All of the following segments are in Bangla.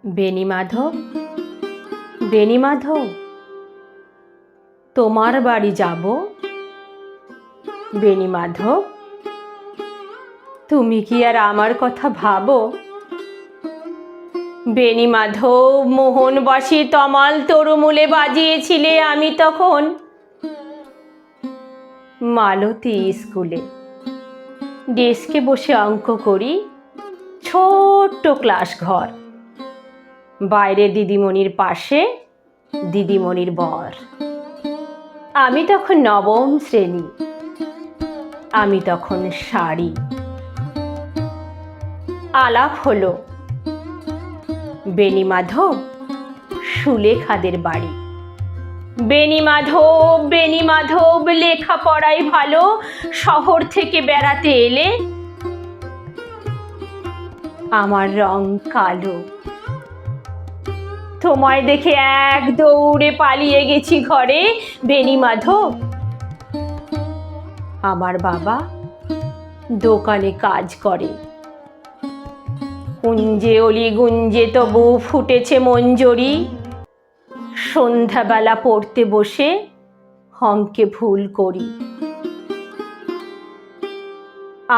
বেণীমাধব, বেণীমাধব, তোমার বাড়ি যাব। বেণীমাধব, তুমি কি আর আমার কথা ভাবো? বেণীমাধব, মোহনবাসী তমাল তরুমূলে বাজিয়েছিলে আমি তখন মালতী স্কুলে ডেস্কে বসে অঙ্ক করি, ছোট্ট ক্লাস ঘর, বাইরে দিদিমণির পাশে দিদিমণির বর। আমি তখন নবম শ্রেণী, আমি তখন শাড়ি। আলাপ হলো বেণীমাধব সুলেখাদের বাড়ি। বেণীমাধব, বেণীমাধব, লেখাপড়ায় ভালো, শহর থেকে বেড়াতে এলে। আমার রং কালো, তোমায় দেখে এক দৌড়ে পালিয়ে গেছি ঘরে। বেণীমাধব, আমার বাবা দোকানে কাজ করে। কুঞ্জে অলি গুঞ্জে তবু ফুটেছে মঞ্জরি, সন্ধ্যাবেলা পড়তে বসে অঙ্কে ভুল করি।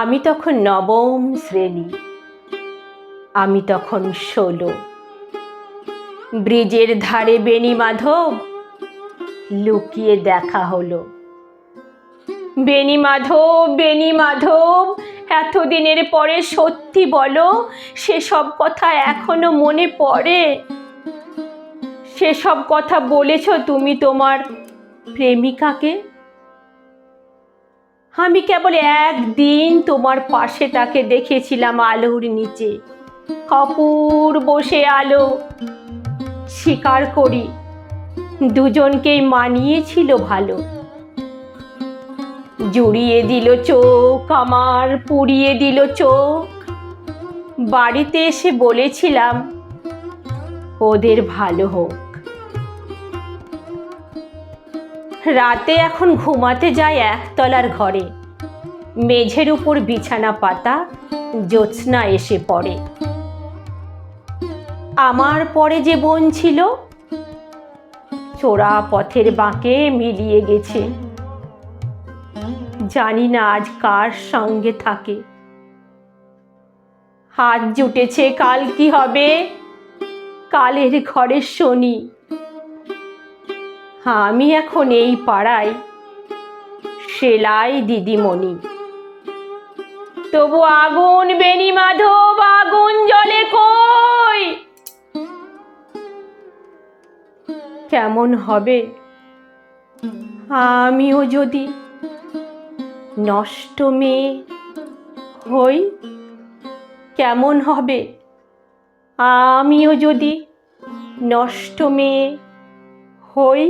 আমি তখন নবম শ্রেণী, আমি তখন 16। ব্রিজের ধারে বেণীমাধব লুকিয়ে দেখা হলো। বেণীমাধব, বেণীমাধব, এতদিনের পরে সত্যি বলো, সেসব কথা এখনো মনে পড়ে? সেসব কথা বলেছ তুমি তোমার প্রেমিকাকে? আমি কেবল একদিন তোমার পাশে তাকে দেখেছিলাম আলোর নিচে, অপূর্ব সে আলো। স্বীকার করি দুজনকেই মানিয়েছিল ভালো। জুড়িয়ে দিল চোখ আমার, পুড়িয়ে দিল চোখ। বাড়িতে এসে বলেছিলাম ওদের ভালো হোক। রাতে এখন ঘুমাতে যায় একতলার ঘরে, মেঝের উপর বিছানা পাতা, জ্যোৎস্না এসে পড়ে। আমার পরে যে বোন ছিল চোরা পথের বাঁকে মিলিয়ে গেছে, জানি না আজ কার সঙ্গে থাকে। হাত জুটেছে কাল কি হবে, কালের ঘরে শনি। আমি এখন এই পাড়ায় সেলাই দিদিমণি। তবু আগুন বেণীমাধব, আগুন জ্বলে কই? কেমন হবে আমিও যদি নষ্ট মেয়ে হই? কেমন হবে আমিও যদি নষ্ট মেয়ে হই?